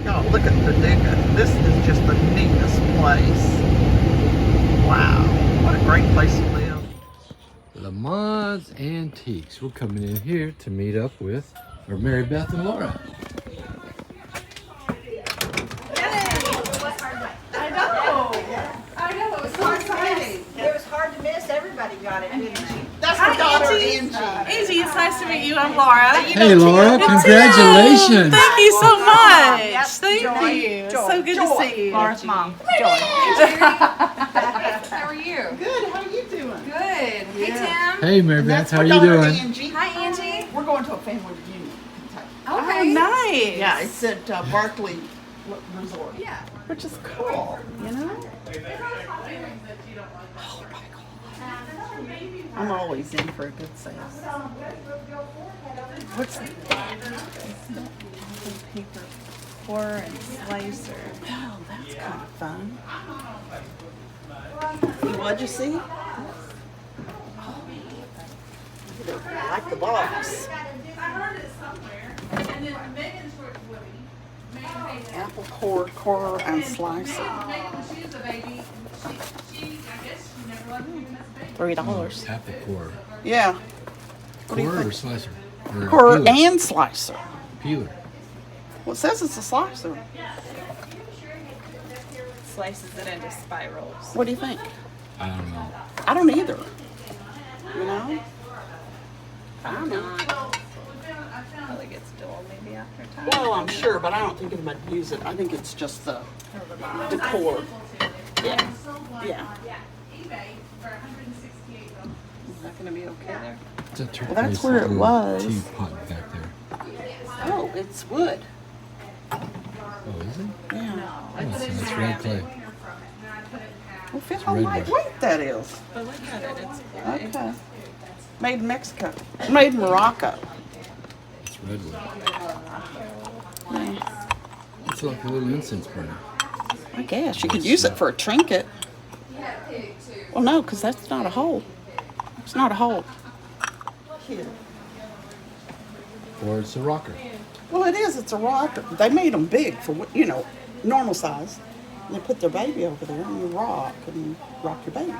Y'all, look at Paducah. This is just the neatest place. Wow, what a great place to live. Lamont's Antiques. We're coming in here to meet up with our MaryBeth and Laura. I know, it was so exciting. It was hard to miss. Everybody got it, didn't they? That's my daughter, Angie. Angie, it's nice to meet you. I'm Laura. Hey Laura, congratulations. Thank you so much. Yep. Thank Joy. you. Joy. So good Joy. to see you. Laura's mom. How are you? Good, how you doing? Good. Hey, Tim. Hey And MaryBeth, that's how my you daughter, doing? Angie. Hi, Angie. We're going to a family reunion in Kentucky. Oh, Okay. nice. nice. Yeah, it's at Barkley Resort. Yeah. Which is cool, you know? I'm always in for a good sale. What's that? Paper pourer and slicer. Oh, that's kind of fun. What'd you see? Oh, I like the box. Apple core and slicer. $3. Apple core. Yeah. What do you Core or think? slicer? Or Core peeler? and slicer. Peeler. Well, it says it's a slicer. Slices it into spirals. What do you think? I don't know. I don't either. You know? I don't know. Probably gets dull maybe after time. Well, I'm sure, but I don't think anybody use it. I think it's just the core. Yeah. Yeah. Is that gonna be okay there? It's a turquoise that's where it little was. teapot back there. Oh, it's wood. Oh, is it? Yeah. Oh, so it's red clay. Well, feel It's how red lightweight wood. that is. But look at it, it's Okay. Made in Mexico. Made in Morocco. It's redwood. Yeah. It's like a little incense burner. I guess you could use it for a trinket. Well, no, because that's not a hole. It's not a hole. Or it's a rocker. Well, it is. It's a rocker. They made them big for, you know, normal size. And they put their baby over there and you rock your baby.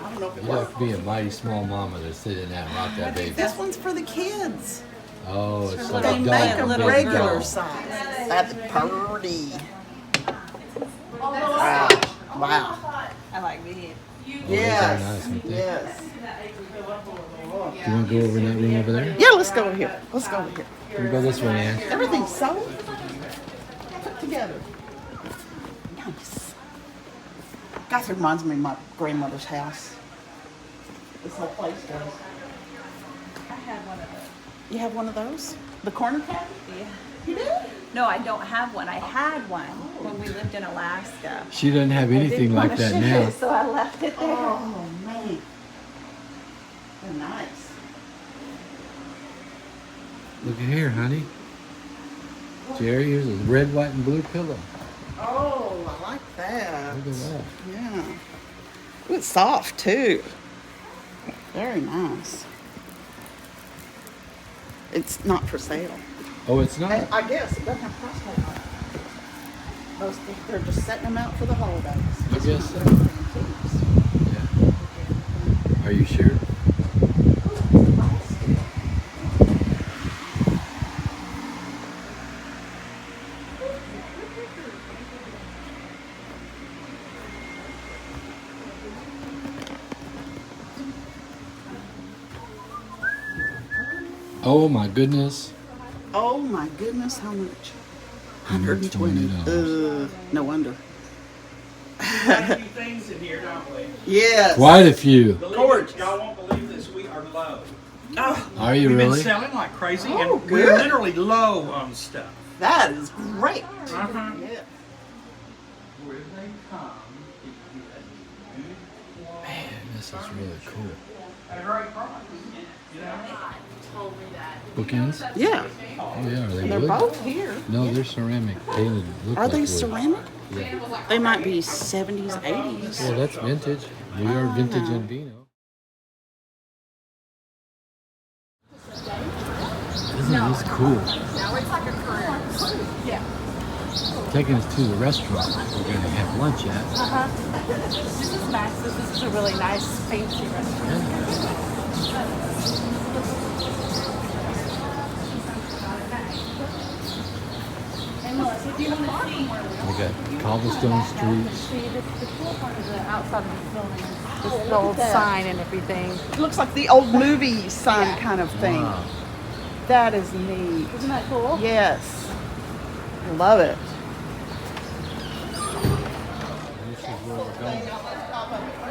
I don't know if it You'd have works. to be a mighty small mama to sit in that and rock that baby. This one's for the kids. Oh, it's like They a doll. make them big regular doll. size. That's pretty. Wow. Wow. I like these. Oh, those are nice, aren't they? Yes. Do you want to go over in that room over there? Yeah, let's go over here. Let's go over here. Can we go this way, Ann? Everything's so put together. Nice. Gosh, it reminds me of my grandmother's house. This whole place does. I had one of those. You have one of those? The corner cabinet? Yeah. You do? No, I don't have one. I had one when we lived in Alaska. She doesn't have anything like that now. So I left it there. Oh, man. They're nice. Look at here, honey. Jerry, here's a red, white, and blue pillow. Oh, I like that. Look at that. Yeah. Ooh, it's soft, too. Very nice. It's not for sale. Oh, it's not? I guess it doesn't have price tag on it. Most of, they're just setting them out for the holidays. I guess so. Antiques. Yeah. Are you sure? Oh my goodness. Oh my goodness, how much? $120. No wonder. Got a few things in here, don't we? Yes. Quite a few. Gorgeous. Y'all won't believe this. We are low. Oh, Are you We've really? been selling like crazy, Oh, and we're good. literally low on stuff. that is great. Uh-huh. Yeah. Where they come, Man, this is really cool. at a great price. You know? Bookends? Yeah. Oh yeah, are they And they're wood? both here. No, they're ceramic. They look Are like they wood. ceramic? Yeah. They might be 70s, 80s. Well, that's vintage. We are vintage in Dino. Isn't this cool? No, it's like a cruise. Yeah. Taking us to the restaurant we're going to have lunch at. This is nice. This is a really nice, fancy restaurant. We got cobblestone streets. See, the cool part of the outside of this building is this old sign and everything. It looks like the old movie sign kind of thing. Wow. That is neat. Isn't that cool? Yes. Love it. This is where we're going.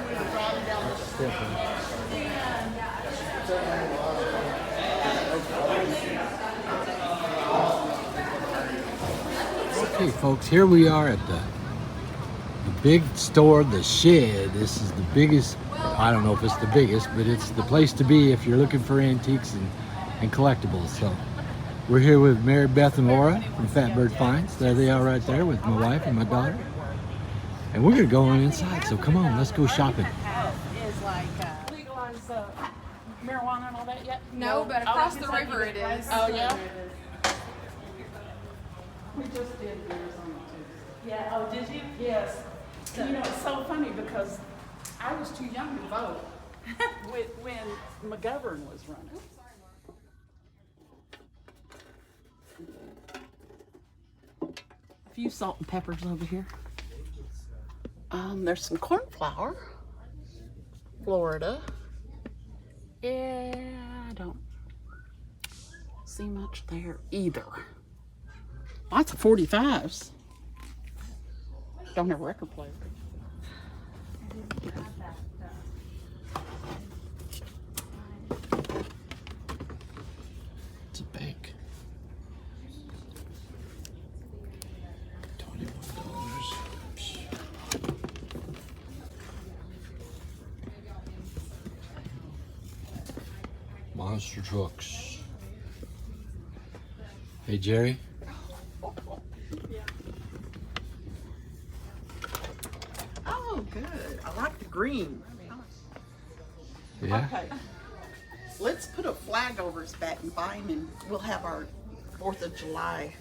Okay, folks, here we are at the big store, the Shed. This is the biggest, I don't know if it's the biggest, but it's the place to be if you're looking for antiques and collectibles. So we're here with MaryBeth and Laura from Fatbird Finds. There they are right there with my wife and my daughter. And we're gonna go on inside, so come on, let's go shopping. Is like legalize marijuana and all that yet? No, but across the river it is. Oh yeah. We just did yours on the Yeah. Oh, did you? Yes. You know, it's so funny because I was too young to vote when McGovern was running. A few salt and peppers over here. There's some cornflower. Florida. Yeah, I don't see much there either. Lots of 45s. Don't have record players. It's a bank. $21. Monster trucks. Hey Jerry. Oh, good. I like the green. Yeah. Okay. Let's put a flag over his back and buy him, and we'll have our 4th of July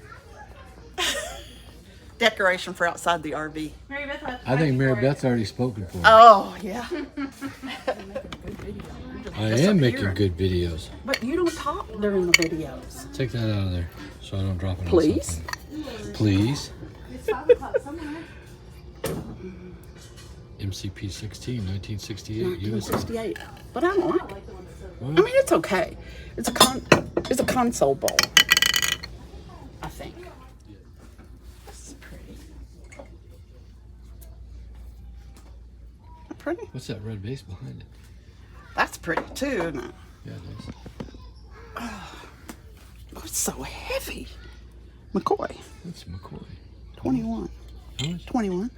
decoration for outside the RV. MaryBeth, I think MaryBeth's already spoken for me. Oh, yeah. I am making good videos. But you don't talk during the videos. Take that out of there so I don't drop it on Please? something. Please. MCP 16, 1968, USA. 1968. But I don't like it. Well, I mean, it's okay. It's a console bowl, I think. This is pretty. Not pretty? what's that red base behind it? That's pretty too, isn't it? Yeah, it is. Oh, it's so heavy. McCoy, That's McCoy. 21. How much? 21.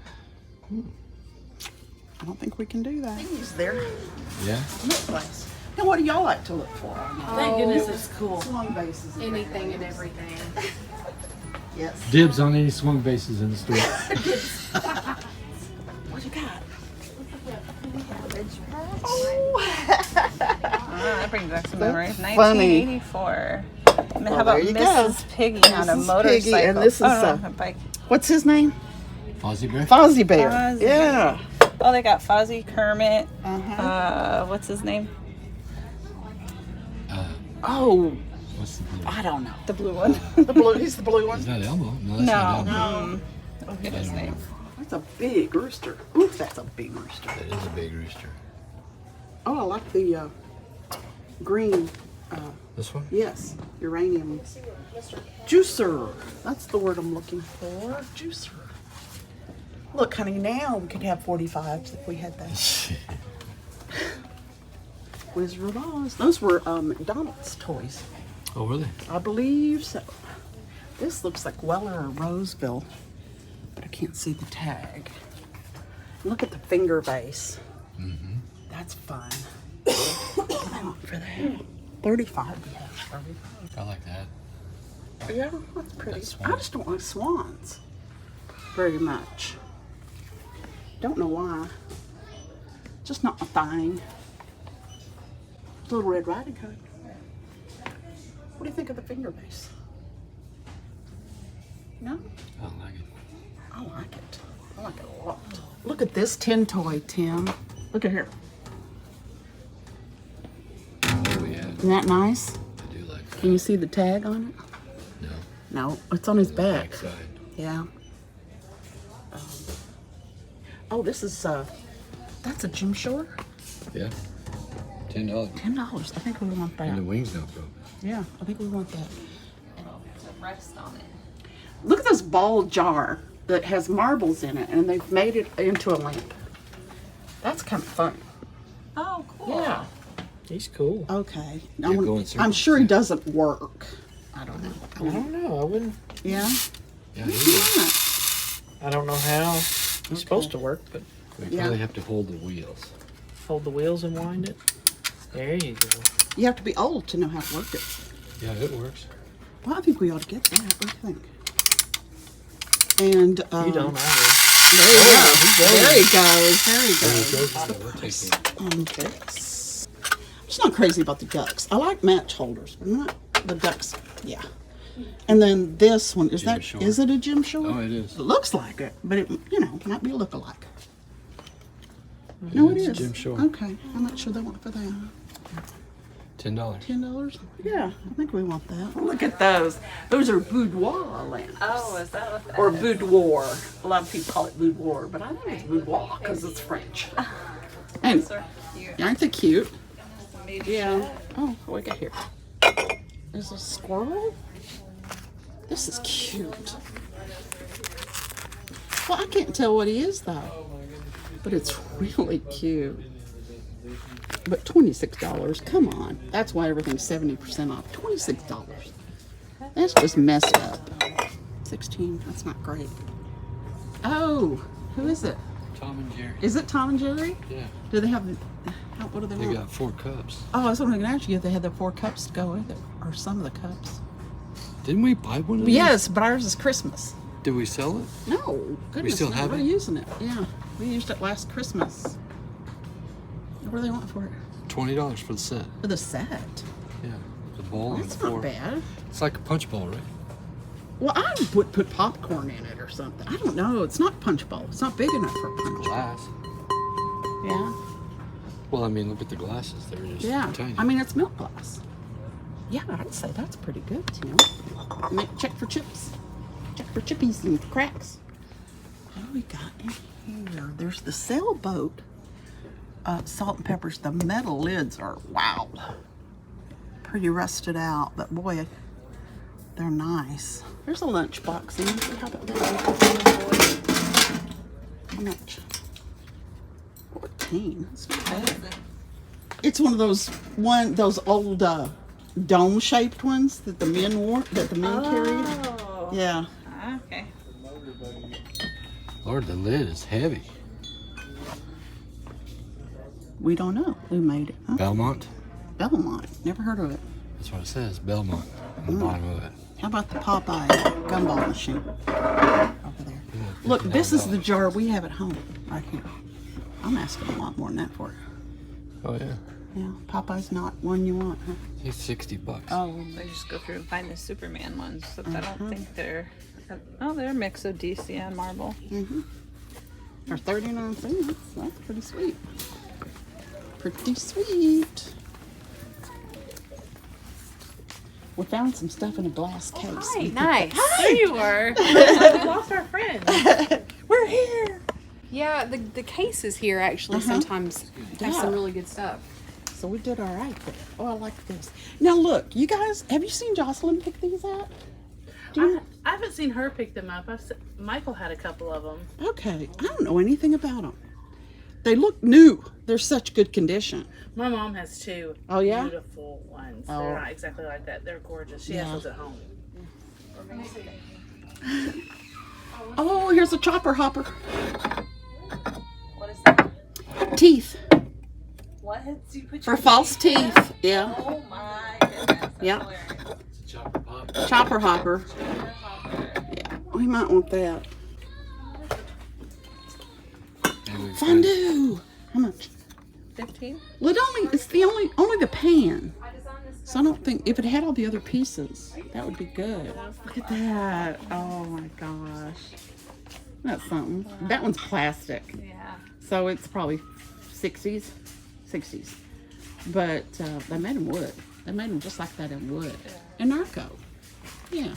I don't think we can do that. He's there. Yeah? Look place. Now, what do y'all like to look for? Thank goodness it's cool. Swung bases. and Anything and everything. Yes. Dibs on any swung bases in the store. What you got? That brings back some memories. Funny. 1984. How there about you Mrs. go. Piggy on a Mrs. motorcycle? Piggy, and this is, no, a bike. What's his name? Fozzie Bear? Fozzie Bear. Fozzie. Yeah. Oh, they got Fozzie, Kermit. Uh-huh. What's his name? Oh, What's the blue? I don't know. The blue one. The blue. He's the blue one. Is that Elmo? No, that's not Elmo. I'll get his name. That's a big rooster. Ooh, that's a big rooster. That is a big rooster. Oh, I like the green. This one? Yes, uranium. Juicer. That's the word I'm looking for. Juicer. Look, honey, now we could have 45s if we had that. Wizard of Oz. Those were McDonald's toys. Oh, were they? I believe so. This looks like Weller or Roseville, but I can't see the tag. Look at the finger vase. Mm-hmm. That's fun. What do I want for that? 35. Yeah, 35. I like that. Yeah, that's pretty. That's I swans. just don't like swans very much. Don't know why. Just not my thing. Little Red Riding Hood. What do you think of the finger base? No? I don't like it. I like it. I like it a lot. Look at this tin toy, Tim. Look at here. Oh, yeah. Isn't that nice? I do like that. Can you see the tag on it? No. No, it's on his back. Backside. Yeah. Oh, this is, that's a Jim Shore? Yeah. $10. $10. I think we want that. And the wings not broken. Yeah, I think we want that. The rest on it. Look at this ball jar that has marbles in it, and they've made it into a lamp. That's kind of fun. Oh, cool. Yeah. He's cool. Okay. Yeah, go in I'm circles. sure he doesn't work. I don't know. I don't know. I wouldn't. Yeah. Yeah, Look it at is. that. I don't know how it's supposed to work, but We Yeah. probably have to hold the wheels. hold the wheels and wind it. There you go. You have to be old to know how to work it. Yeah, it works. Well, I think we ought to get that. What do you think? And You don't, I there you go. There he goes. There he There it goes. goes. Yeah, we're taking it. On this. I'm just not crazy about the ducks. I like match holders, but not the ducks. Yeah. And then this one is Jim that? Shore. Is it a Jim Shore? Oh, it is. It looks like it, but it might be a lookalike. No, it It's is. Jim Shore. Okay. How much should they want for that? $10. $10? Yeah, I think we want that. Look at those. Those are boudoir lamps. Oh, is that what that Or boudoir. A lot of people call it boudoir, but I think it's boudoir because it's French. And aren't they cute? Yeah. Oh, what we got here? There's a squirrel. This is cute. Well, I can't tell what he is though, but it's really cute. But $26, come on. That's why everything's 70% off. $26. That's just messed up. 16, that's not great. Oh, who is it? Tom and Jerry. Is it Tom and Jerry? Yeah. Do they have, what do they They want? got 4 cups. Oh, I was wondering actually if they had the 4 cups to go with it, or some of the cups. Didn't we buy one of But these? yes, but ours is Christmas. Did we sell it? No, goodness, still no, have we're it? using it. Yeah, we used it last Christmas. What do they want for it? $20 for the set. For the set. Yeah. The bowl and the That's 4. not bad. It's like a punch bowl, right? Well, I would put popcorn in it or something. I don't know. It's not punch bowl. It's not big enough for a punch bowl. Glass. Yeah. Well, I mean, look at the glasses. They're just Yeah. tiny. I mean, it's milk glass. Yeah, I'd say that's pretty good, Tim. Check for chips. Check for chippies and cracks. What do we got in here? There's the sailboat. Salt and peppers. The metal lids are, wow. Pretty rusted out, but boy, they're nice. There's a lunch box in here. How about that? How much? 14. That's not bad. It's one of those old dome-shaped ones that the men wore, that the men carried. Oh. Yeah. Okay. Lord, the lid is heavy. We don't know who made it. Huh? Belmont. Belmont. Never heard of it. That's what it says. Belmont on the bottom of it. How about the Popeye gumball machine over there? Look, this is the jar we have at home right here. I'm asking a lot more than that for it. Oh yeah. Yeah, Popeye's not one you want, huh? It's $60. Oh, they just go through and find the Superman ones, but I don't think they're. Oh, they're a mix of DC and Marvel. Mm-hmm. For 39 cents. That's pretty sweet. Pretty sweet. We found some stuff in a glass case. Hi, We put nice. that- There you were. We lost our friend. We're here. Yeah, the cases here actually sometimes have Yeah. some really good stuff. So we did all right there. Oh, I like this. Now look, you guys, have you seen Jocelyn pick these out? Do you? I haven't seen her pick them up. Michael had a couple of them. Okay, I don't know anything about them. They look new. They're such good condition. My mom has 2 Oh, yeah? beautiful ones. Oh. They're not exactly like that. They're gorgeous. She Yeah. has those at home. Oh, here's a chopper hopper. What is that? Teeth. What? You put For false teeth. Yeah. Oh my goodness. That's Yeah. hilarious. It's a chopper pop. Chopper hopper. Yeah. We might want that. And we Fondue. How much? 15? Well, it's the only the pan. So I don't think, if it had all the other pieces, that would be good. Look at that. Oh my gosh. That's something. That one's plastic. Yeah. So it's probably 60s. But they made them wood. They made them just like that in wood. And Narco. Yeah.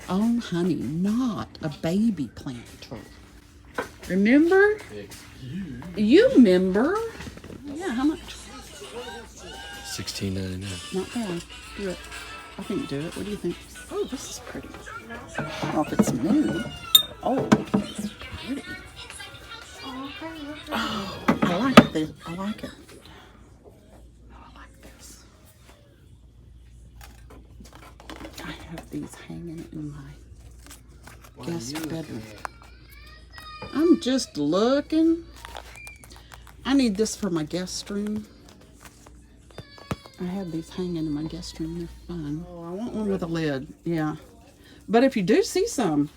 Oh, honey, not a baby planter. Remember? You remember? Yeah, how much? $16.99. Not bad. Do it. I think do it. What do you think? Oh, this is pretty. I don't know if it's new. Oh, it's pretty. Oh, I like this. I like it. Oh, I like this. I have these hanging in my guest bedroom. I'm just looking. I need this for my guest room. I have these hanging in my guest room. They're fun. Oh, I want one with a lid. Yeah. But if you do see some,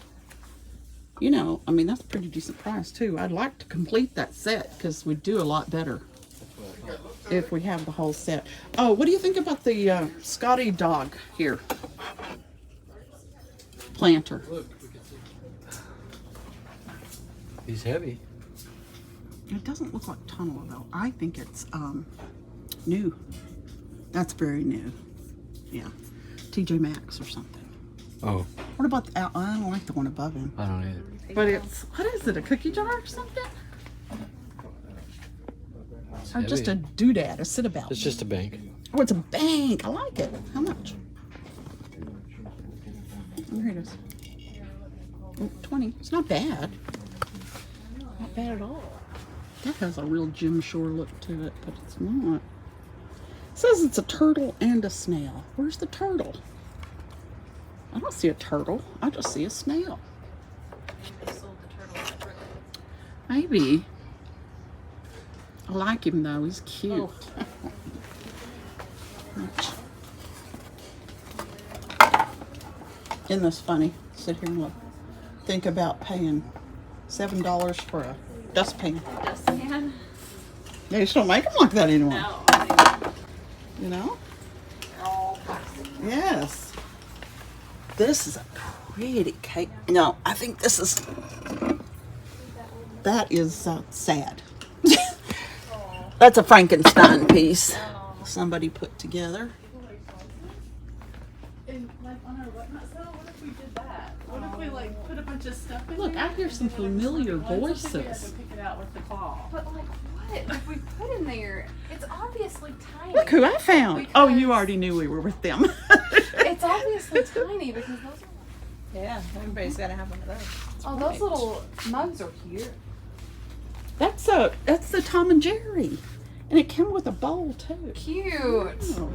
you know, I mean, that's a pretty decent price too. I'd like to complete that set because we'd do a lot better if we have the whole set. Oh, what do you think about the Scotty dog here? Planter. He's heavy. It doesn't look like tunnel though. I think it's new. That's very new. Yeah. TJ Maxx or something. Oh, What about the, I don't like the one above him. I don't either. But it's, what is it, a cookie jar or something? It's Or just a heavy. doodad, a sit about? It's just a bank. Oh, it's a bank. I like it. How much? Oh, here it is. Oh, 20. It's not bad. Not bad at all. That has a real Jim Shore look to it, but it's not. It says it's a turtle and a snail. Where's the turtle? I don't see a turtle. I just see a snail. Maybe. I like him though. He's cute. Isn't this funny? Sit here and look. Think about paying $7 for a dustpan. Dustpan? They just don't make them like that anymore. No. You know? All plastic. Yes. This is a pretty cake. No, I think this is. That is sad. That's a Frankenstein piece somebody put together. And like on our whatnot sale, what if we did that? What if we like put a bunch of stuff in Look, there? I hear some familiar Let's pick it up voices. and pick it out with the claw. But like what? If we put in there, it's obviously tiny. Look who I found. Oh, you Because- already knew we were with them. It's obviously tiny because those are. Yeah, everybody's gotta have one of those. Oh, those little mugs are cute. That's the Tom and Jerry. And it came with a bowl too. Cute. Oh,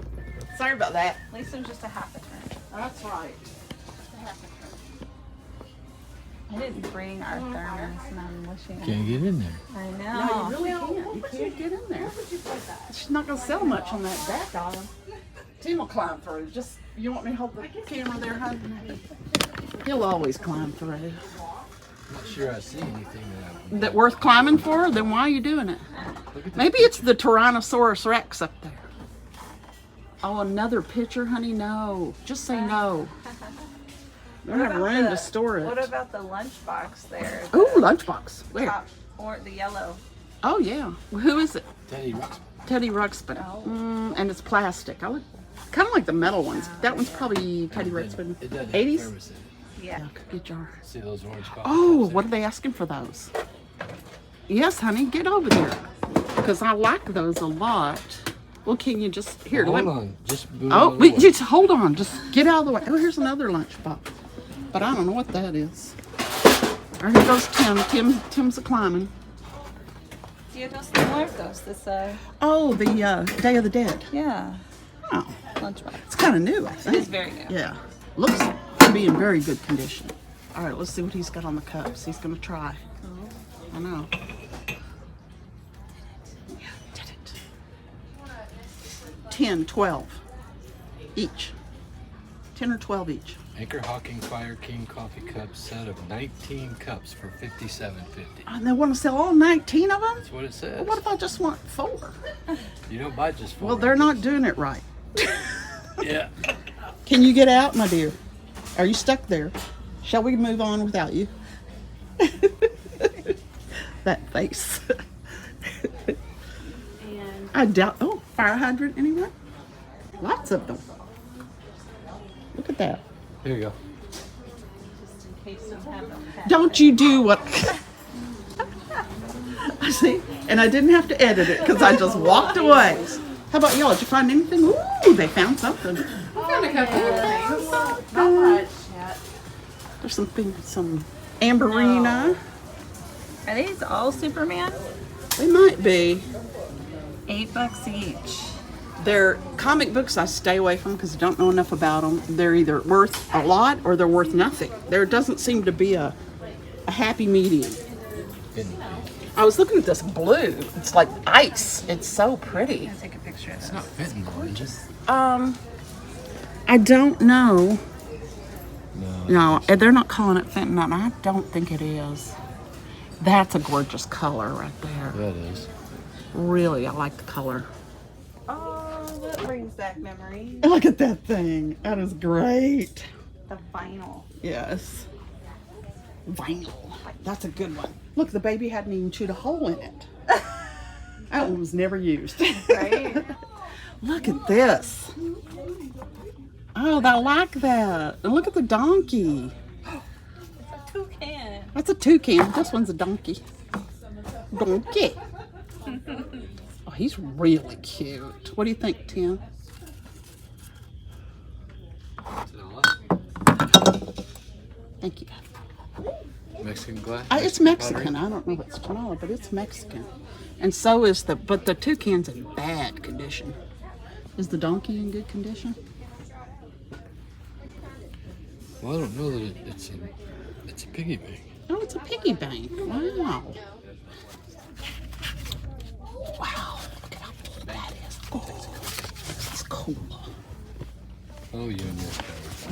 sorry about that. At least there's just a half a turn. That's right. I didn't bring our thermos and I'm wishing Can't get in there. I No, know. you really can't. You can't get in there. She's not gonna sell much on that back island. Tim will climb through. Just, you want me to hold the camera there, hon? He'll always climb through. I'm not sure I see anything that That worth climbing for? Then why are you doing it? Look at this. Maybe it's the Tyrannosaurus Rex up there. Oh, another picture, honey? No. Just say no. They don't have room to store What it. about the lunchbox there? Oh, lunchbox. Where? Top, or the yellow. Oh, yeah. Well, who is it? Teddy Ruxpin. Teddy Ruxpin. And it's plastic. I look kind of like the metal ones. That one's probably Teddy Ruxpin. It doesn't have 80s? thermos in it. Yeah. Yeah, cookie jar. See those orange coffee Oh, cups what are they asking for those? Yes, honey, get over there. Because I like those a lot. Well, can you just, here, there? let Hold me. on. Just move Oh, out of the way. just hold on. Just get out of the way. Oh, here's another lunchbox. But I don't know what that is. All right, here goes Tim. Tim's a climbing. Dia dos Muertos. This Oh, the Day of the Dead. yeah, Oh, lunchbox. it's kind of new, I It think. is very new. Yeah. Looks to be in very good condition. All right, let's see what he's got on the cups. He's going to try. I know. Yeah, did it. 10, 12 each. 10 or 12 each. Anchor Hawking Fire King coffee cup set of 19 cups for $57.50. And they want to sell all 19 of them? That's what it says. Well, what if I just want 4? You don't buy just 4. Well, they're not doing it right. Yeah. Can you get out, my dear? Are you stuck there? Shall we move on without you? That face. And I doubt. Oh, fire hydrant, anyone? Lots of them. Look at that. Here you go. Just in case you haven't had. Don't you do what? See? And I didn't have to edit it because I just walked away. How about y'all? Did you find anything? Ooh, they found something. found a couple of things. Not much yet. There's some amberina. Are these all Superman? They might be. $8 each. They're comic books I stay away from because I don't know enough about them. They're either worth a lot or they're worth nothing. There doesn't seem to be a happy medium. I was looking at this blue. It's like ice. It's so pretty. Take a picture of It's this. not fentanyl, is it? I don't know. No. No, they're not calling it fentanyl. I don't think it is. That's a gorgeous color right there. That is. Really, I like the color. Oh, that brings back memories. Look at that thing. That is great. The vinyl. Yes. Vinyl. That's a good one. Look, the baby hadn't even chewed a hole in it. That one was never used. Right? Look at this. Oh, I like that. And look at the donkey. Toucan. That's a toucan. This one's a donkey. Donkey. Oh, he's really cute. What do you think, Tim? Thank you. Mexican glass? It's Mexican. I don't know if it's Tonala, but it's Mexican. And so is but the toucan's in bad condition. Is the donkey in good condition? Well, I don't know that it's a piggy bank. Oh, it's a piggy bank. Wow. Wow. Look at how old that is. Oh, that's cool. Oh, you and your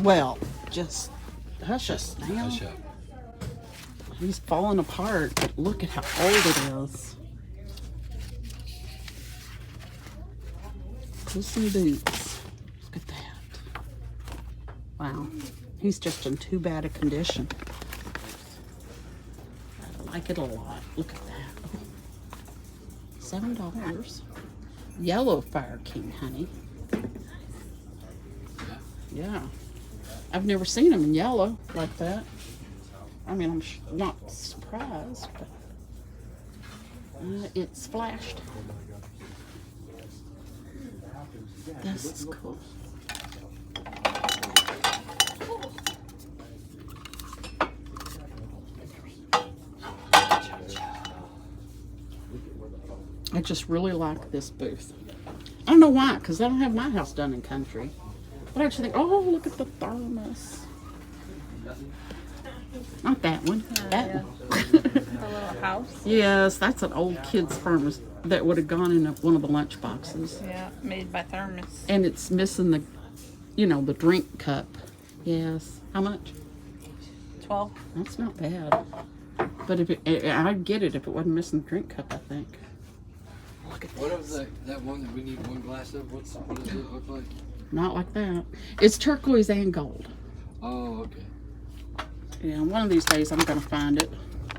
Well, just hush us now. Hush up. He's falling apart, but look at how old it is. Puss in Boots. Look at that. Wow. He's just in too bad a condition. I like it a lot. Look at that. $7. Yellow Fire King, honey. Yeah. I've never seen them in yellow like that. I mean, I'm not surprised, but it's flashed. This is cool. I just really like this booth. I don't know why, because I don't have my house done in country. But I just think, oh, look at the thermos. Not that one. That one. The little house. Yes, that's an old kid's thermos that would have gone in one of the lunch boxes. Yeah, made by Thermos. And it's missing the, the drink cup. Yes. How much? 12. That's not bad. But I'd get it if it wasn't missing the drink cup, I think. Look at What this. was that one that we need one glass of? What does it look like? Not like that. It's turquoise and gold. Oh, okay. Yeah, one of these days I'm going to find it.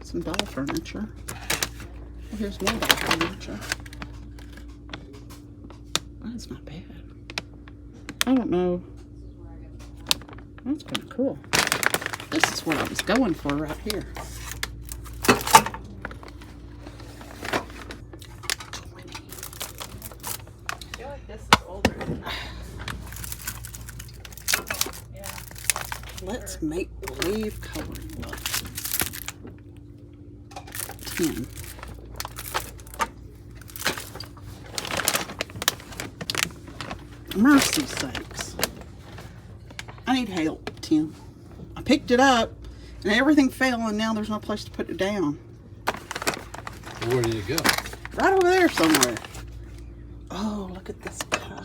Some doll furniture. Oh, here's more doll furniture. That's not bad. I don't know. That's kind of cool. This is what I was going for right here. I feel like this is older. Yeah. Let's make believe coloring book. 10. Mercy sakes. I need help, Tim. I picked it up and everything fell and now there's no place to put it down. Where did it go? Right over there somewhere. Oh, look at this cup.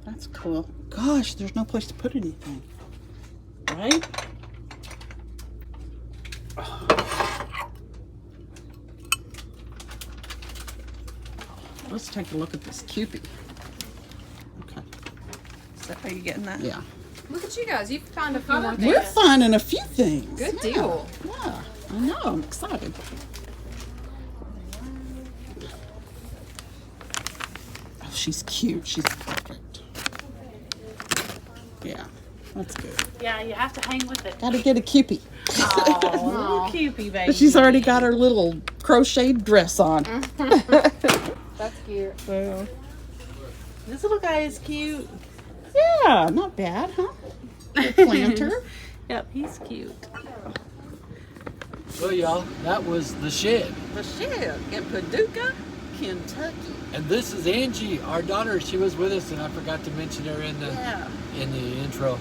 That's cool. Gosh, there's no place to put anything. Right? Let's take a look at this Cupid. Okay. So, are you getting that? Yeah. Look at you guys. You've found a few more We're things. finding a few things. Good Yeah. deal. Yeah, I know. I'm excited. Oh, she's cute. She's perfect. Yeah, that's good. Yeah, you have to hang with it. Gotta get a Cupid. Oh, Cupid baby. She's already got her little crocheted dress on. That's cute. So, This little guy is cute. yeah, not bad, huh? Little planter. Yep, he's cute. So, y'all, that was the shed. The shed in Paducah. Kentucky. And this is Angie, our daughter. She was with us, and I forgot to mention her in the Yeah. intro.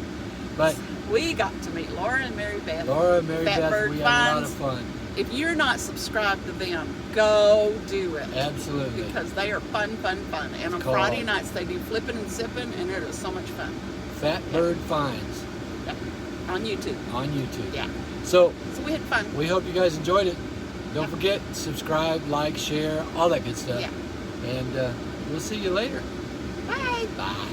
But We got to meet Laura and MaryBeth. Laura and Mary Fat Beth, Bird we had a lot of Finds. fun. If you're not subscribed to them, go do it. Absolutely. Because they are fun. And on called- Friday nights they do flipping and sipping, and it is so much fun. Fat Bird Finds Yeah. On YouTube. on YouTube. Yeah. So So we had fun. we hope you guys enjoyed it. Don't forget, subscribe, like, share, all that good stuff. Yeah. And we'll see you later. Bye. Bye.